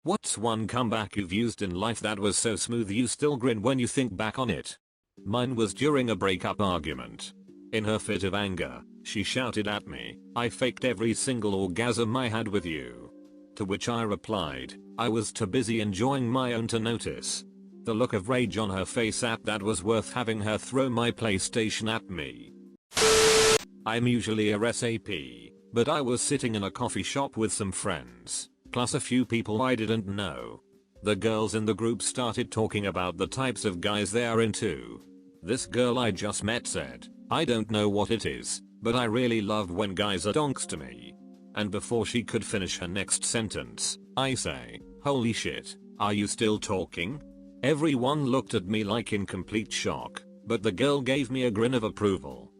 What's one comeback you've used in life that was so smooth you still grin when you think back on it? Mine was during a breakup argument. In her fit of anger, she shouted at me, "I faked every single orgasm I had with you." To which I replied, "I was too busy enjoying my own to notice." The look of rage on her face at that was worth having her throw my PlayStation at me. I'm usually a RSAP, but I was sitting in a coffee shop with some friends, plus a few people I didn't know. The girls in the group started talking about the types of guys they are into. This girl I just met said, "I don't know what it is, but I really love when guys are donks to me." And before she could finish her next sentence, I say, "Holy shit, are you still talking?" Everyone looked at me like in complete shock, but the girl gave me a grin of approval.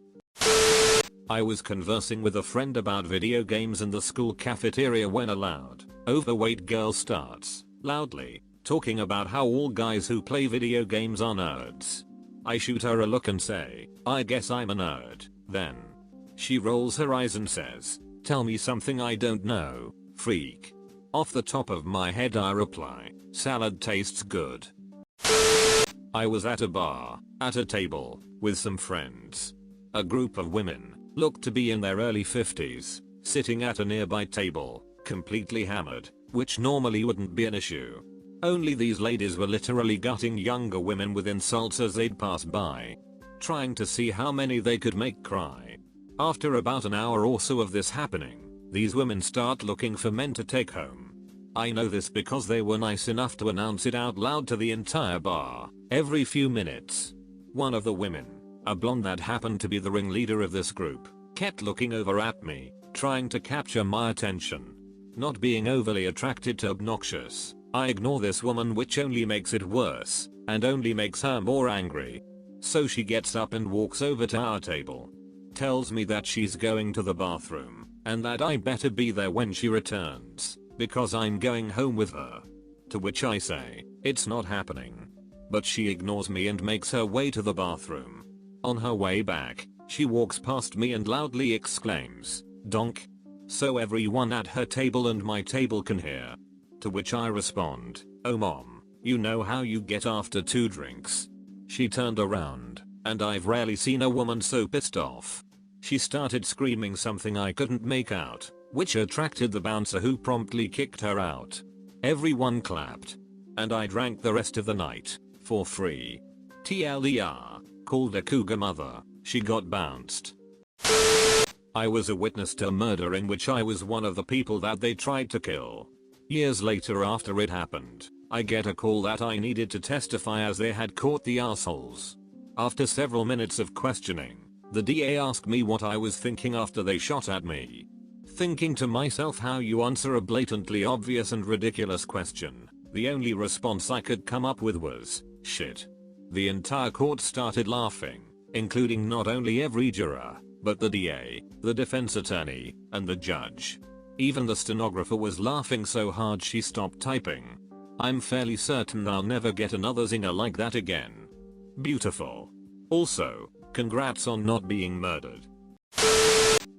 I was conversing with a friend about video games in the school cafeteria when a loud, overweight girl starts, loudly, talking about how all guys who play video games are nerds. I shoot her a look and say, "I guess I'm a nerd, then." She rolls her eyes and says, "Tell me something I don't know, freak." Off the top of my head I reply, "Salad tastes good." I was at a bar, at a table, with some friends. A group of women, looked to be in their early 50s, sitting at a nearby table, completely hammered, which normally wouldn't be an issue. Only these ladies were literally gutting younger women with insults as they'd pass by, trying to see how many they could make cry. After about an hour or so of this happening, these women start looking for men to take home. I know this because they were nice enough to announce it out loud to the entire bar, every few minutes. One of the women, a blonde that happened to be the ringleader of this group, kept looking over at me, trying to capture my attention. Not being overly attracted to obnoxious, I ignore this woman, which only makes it worse, and only makes her more angry. So she gets up and walks over to our table. Tells me that she's going to the bathroom, and that I better be there when she returns, because I'm going home with her. To which I say, "It's not happening." But she ignores me and makes her way to the bathroom. On her way back, she walks past me and loudly exclaims, "Donk." So everyone at her table and my table can hear. To which I respond, "Oh mom, you know how you get after 2 drinks." She turned around, and I've rarely seen a woman so pissed off. She started screaming something I couldn't make out, which attracted the bouncer, who promptly kicked her out. Everyone clapped. And I drank the rest of the night, for free. TLDR, called a Cougar Mother, she got bounced. I was a witness to a murder in which I was one of the people that they tried to kill. Years later, after it happened, I get a call that I needed to testify as they had caught the assholes. After several minutes of questioning, the DA asked me what I was thinking after they shot at me. Thinking to myself, how you answer a blatantly obvious and ridiculous question. The only response I could come up with was, "Shit." The entire court started laughing, including not only every juror, but the DA, the defense attorney, and the judge. Even the stenographer was laughing so hard she stopped typing. I'm fairly certain I'll never get another zinger like that again. Beautiful. Also, congrats on not being murdered.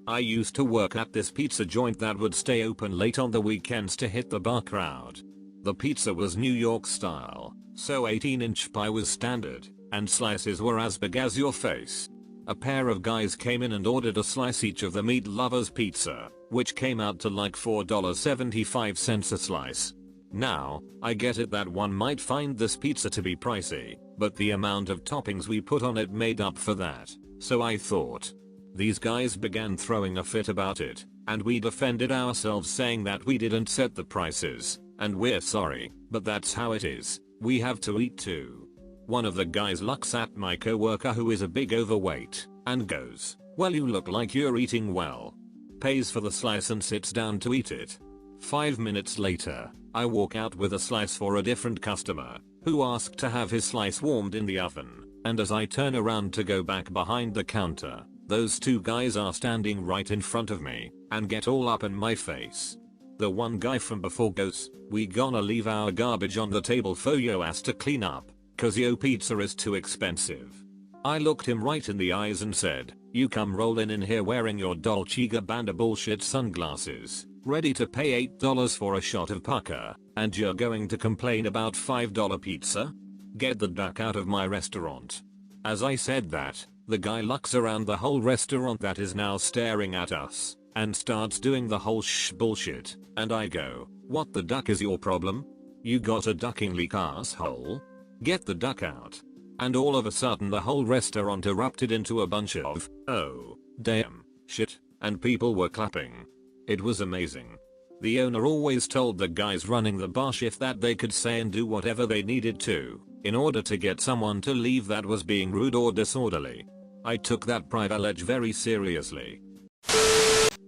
I used to work at this pizza joint that would stay open late on the weekends to hit the bar crowd. The pizza was New York style, so 18-inch pie was standard, and slices were as big as your face. A pair of guys came in and ordered a slice each of the meat lovers pizza, which came out to like $4.75 a slice. Now, I get it that one might find this pizza to be pricey, but the amount of toppings we put on it made up for that, so I thought. These guys began throwing a fit about it, and we defended ourselves saying that we didn't set the prices, and we're sorry, but that's how it is, we have to eat too. One of the guys looks at my coworker, who is a big overweight, and goes, "Well, you look like you're eating well." Pays for the slice and sits down to eat it. 5 minutes later, I walk out with a slice for a different customer, who asked to have his slice warmed in the oven, and as I turn around to go back behind the counter, those 2 guys are standing right in front of me, and get all up in my face. The one guy from before goes, "We gonna leave our garbage on the table for yo ass to clean up, cause yo pizza is too expensive." I looked him right in the eyes and said, "You come rolling in here wearing your Dolce & Gabbana bullshit sunglasses. ready to pay $8 for a shot of pucker, and you're going to complain about $5 pizza? Get the duck out of my restaurant. As I said that, the guy looks around the whole restaurant that is now staring at us, and starts doing the whole shh bullshit, and I go, what the duck is your problem? You got a ducking leak, asshole? Get the duck out. And all of a sudden the whole restaurant erupted into a bunch of, oh, damn, shit, and people were clapping. It was amazing. The owner always told the guys running the bar shift that they could say and do whatever they needed to, in order to get someone to leave that was being rude or disorderly. I took that privilege very seriously.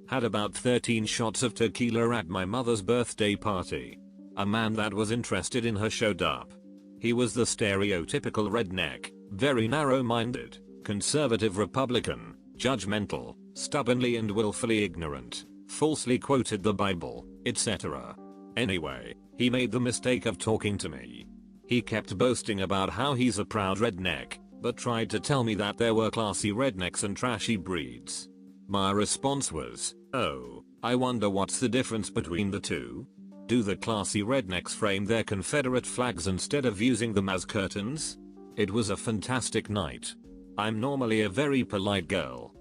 Had about 13 shots of tequila at my mother's birthday party. A man that was interested in her showed up. He was the stereotypical redneck, very narrow-minded, conservative Republican, judgmental, stubbornly and willfully ignorant, falsely quoted the Bible, etc. Anyway, he made the mistake of talking to me. He kept boasting about how he's a proud redneck, but tried to tell me that there were classy rednecks and trashy breeds. My response was, oh, I wonder what's the difference between the two? Do the classy rednecks frame their Confederate flags instead of using them as curtains? It was a fantastic night. I'm normally a very polite girl.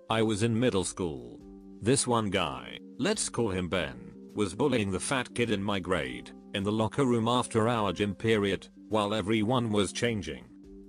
I was in middle school. This one guy, let's call him Ben, was bullying the fat kid in my grade, in the locker room after our gym period, while everyone was changing.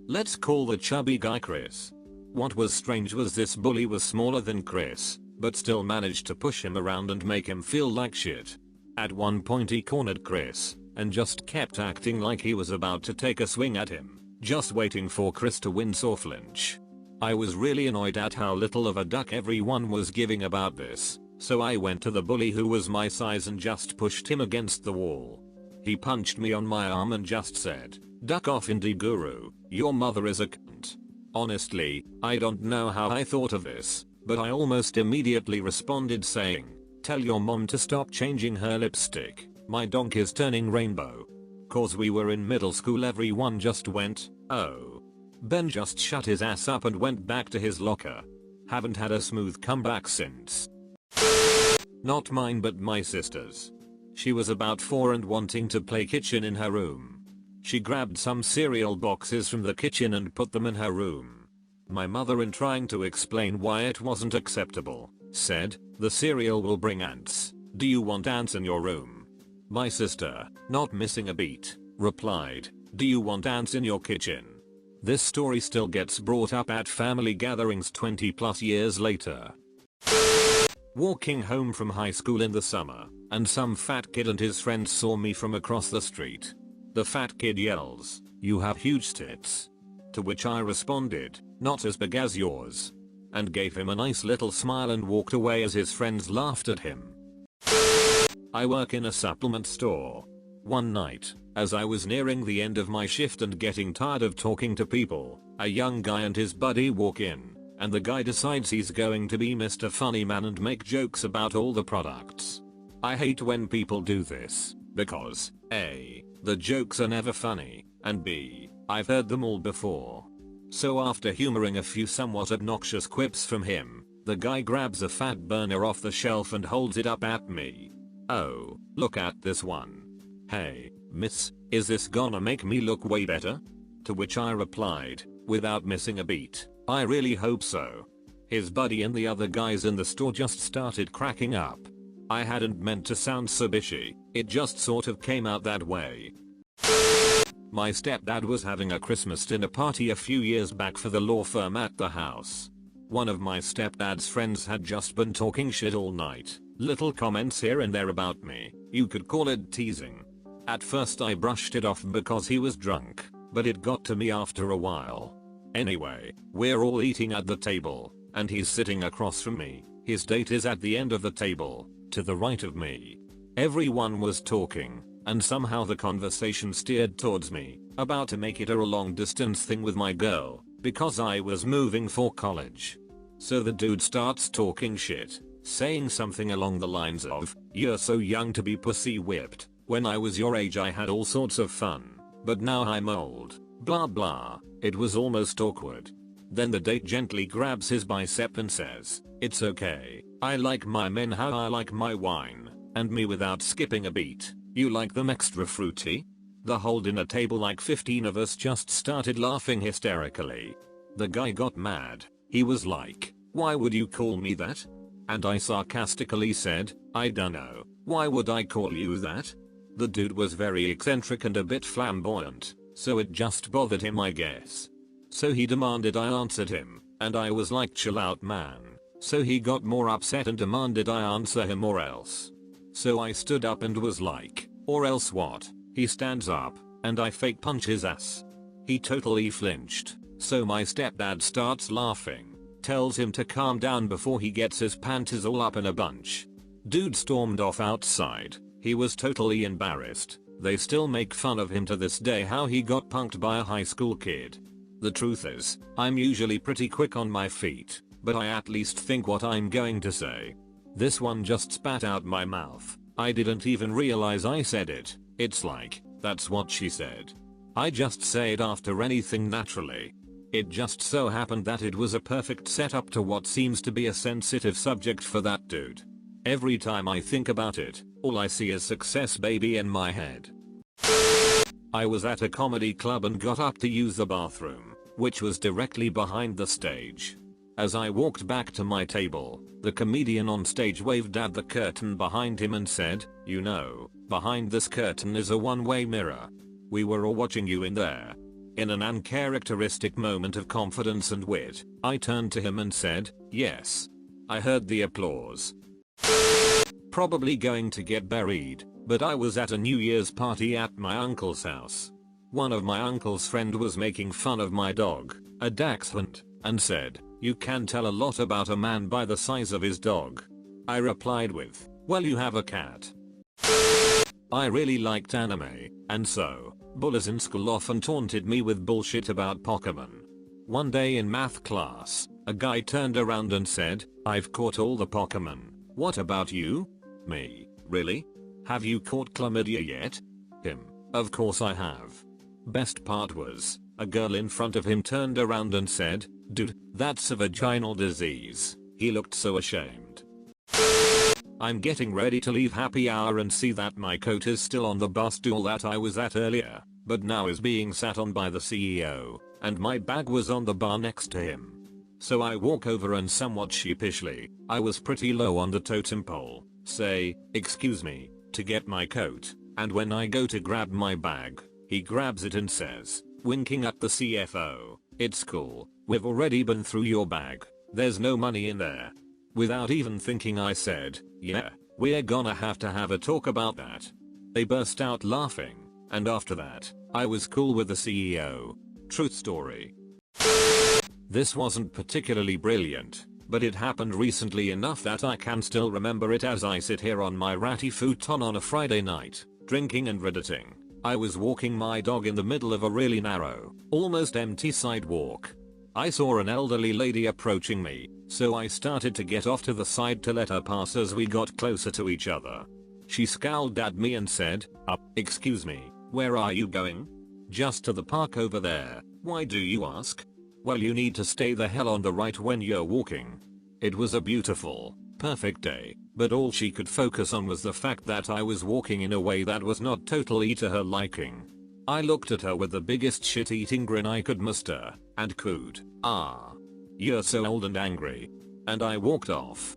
Let's call the chubby guy Chris. What was strange was this bully was smaller than Chris, but still managed to push him around and make him feel like shit. At one point he cornered Chris, and just kept acting like he was about to take a swing at him, just waiting for Chris to wince or flinch. I was really annoyed at how little of a duck everyone was giving about this, so I went to the bully who was my size and just pushed him against the wall. He punched me on my arm and just said, "Duck off, indie guru, your mother is a cunt." Honestly, I don't know how I thought of this, but I almost immediately responded saying, "Tell your mom to stop changing her lipstick, my donk is turning rainbow." Cause we were in middle school, everyone just went, oh. Ben just shut his ass up and went back to his locker. Haven't had a smooth comeback since. Not mine but my sister's. She was about 4 and wanting to play kitchen in her room. She grabbed some cereal boxes from the kitchen and put them in her room. My mother, in trying to explain why it wasn't acceptable, said, "The cereal will bring ants. Do you want ants in your room?" My sister, not missing a beat, replied, "Do you want ants in your kitchen?" This story still gets brought up at family gatherings 20 plus years later. Walking home from high school in the summer, and some fat kid and his friends saw me from across the street. The fat kid yells, "You have huge tits." To which I responded, "Not as big as yours," and gave him a nice little smile and walked away as his friends laughed at him. I work in a supplement store. One night, as I was nearing the end of my shift and getting tired of talking to people, a young guy and his buddy walk in, and the guy decides he's going to be Mr. Funny Man and make jokes about all the products. I hate when people do this, because A, the jokes are never funny, and B, I've heard them all before. So after humoring a few somewhat obnoxious quips from him, the guy grabs a fat burner off the shelf and holds it up at me. "Oh, look at this one. Hey, miss, is this gonna make me look way better?" To which I replied, without missing a beat, "I really hope so." His buddy and the other guys in the store just started cracking up. I hadn't meant to sound so bitchy, it just sort of came out that way. My stepdad was having a Christmas dinner party a few years back for the law firm at the house. One of my stepdad's friends had just been talking shit all night, little comments here and there about me, you could call it teasing. At first I brushed it off because he was drunk, but it got to me after a while. Anyway, we're all eating at the table, and he's sitting across from me, his date is at the end of the table, to the right of me. Everyone was talking, and somehow the conversation steered towards me, about to make it a long distance thing with my girl, because I was moving for college. So the dude starts talking shit, saying something along the lines of, "You're so young to be pussy whipped, when I was your age I had all sorts of fun, but now I'm old, blah blah." It was almost awkward. Then the date gently grabs his bicep and says, "It's okay, I like my men how I like my wine, and me without skipping a beat. You like them extra fruity? The whole dinner table, like 15 of us, just started laughing hysterically. The guy got mad. He was like, "Why would you call me that?" And I sarcastically said, "I dunno, why would I call you that?" The dude was very eccentric and a bit flamboyant, so it just bothered him, I guess. So he demanded I answered him, and I was like, "Chill out, man." So he got more upset and demanded I answer him or else. So I stood up and was like, "Or else what?" He stands up, and I fake punch his ass. He totally flinched, so my stepdad starts laughing, tells him to calm down before he gets his panties all up in a bunch. Dude stormed off outside. He was totally embarrassed. They still make fun of him to this day how he got punked by a high school kid. The truth is, I'm usually pretty quick on my feet, but I at least think what I'm going to say. This one just spat out my mouth. I didn't even realize I said it. It's like, that's what she said. I just say it after anything naturally. It just so happened that it was a perfect setup to what seems to be a sensitive subject for that dude. Every time I think about it, all I see is success baby in my head. I was at a comedy club and got up to use the bathroom, which was directly behind the stage. As I walked back to my table, the comedian on stage waved at the curtain behind him and said, "You know, behind this curtain is a one-way mirror. We were all watching you in there." In an uncharacteristic moment of confidence and wit, I turned to him and said, "Yes." I heard the applause. Probably going to get buried, but I was at a New Year's party at my uncle's house. One of my uncle's friend was making fun of my dog, a dachshund, and said, "You can tell a lot about a man by the size of his dog." I replied with, "Well, you have a cat." I really liked anime, and so, bullies in school often taunted me with bullshit about Pokemon. One day in math class, a guy turned around and said, "I've caught all the Pokemon. What about you?" Me, "Really? Have you caught chlamydia yet?" Him, "Of course I have." Best part was, a girl in front of him turned around and said, "Dude, that's a vaginal disease." He looked so ashamed. I'm getting ready to leave happy hour and see that my coat is still on the bar stool that I was at earlier, but now is being sat on by the CEO, and my bag was on the bar next to him. So I walk over and somewhat sheepishly, I was pretty low on the totem pole, say, "Excuse me," to get my coat, and when I go to grab my bag, he grabs it and says, winking at the CFO, "It's cool, we've already been through your bag, there's no money in there." Without even thinking I said, "Yeah, we're gonna have to have a talk about that." They burst out laughing, and after that, I was cool with the CEO. Truth story. This wasn't particularly brilliant, but it happened recently enough that I can still remember it as I sit here on my ratty futon on a Friday night, drinking and redditing. I was walking my dog in the middle of a really narrow, almost empty sidewalk. I saw an elderly lady approaching me, so I started to get off to the side to let her pass as we got closer to each other. She scowled at me and said, "Excuse me, where are you going?" "Just to the park over there." "Why do you ask?" "Well, you need to stay the hell on the right when you're walking." It was a beautiful, perfect day, but all she could focus on was the fact that I was walking in a way that was not totally to her liking. I looked at her with the biggest shit-eating grin I could muster, and cooed, "Ah, you're so old and angry." And I walked off.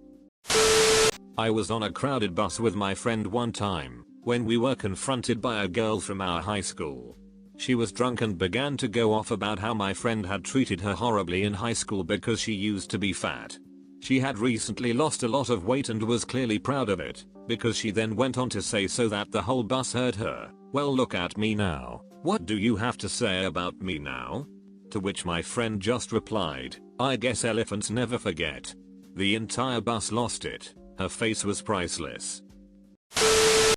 I was on a crowded bus with my friend one time, when we were confronted by a girl from our high school. She was drunk and began to go off about how my friend had treated her horribly in high school because she used to be fat. She had recently lost a lot of weight and was clearly proud of it, because she then went on to say so that the whole bus heard her, "Well, look at me now, what do you have to say about me now?" To which my friend just replied, "I guess elephants never forget." The entire bus lost it. Her face was priceless.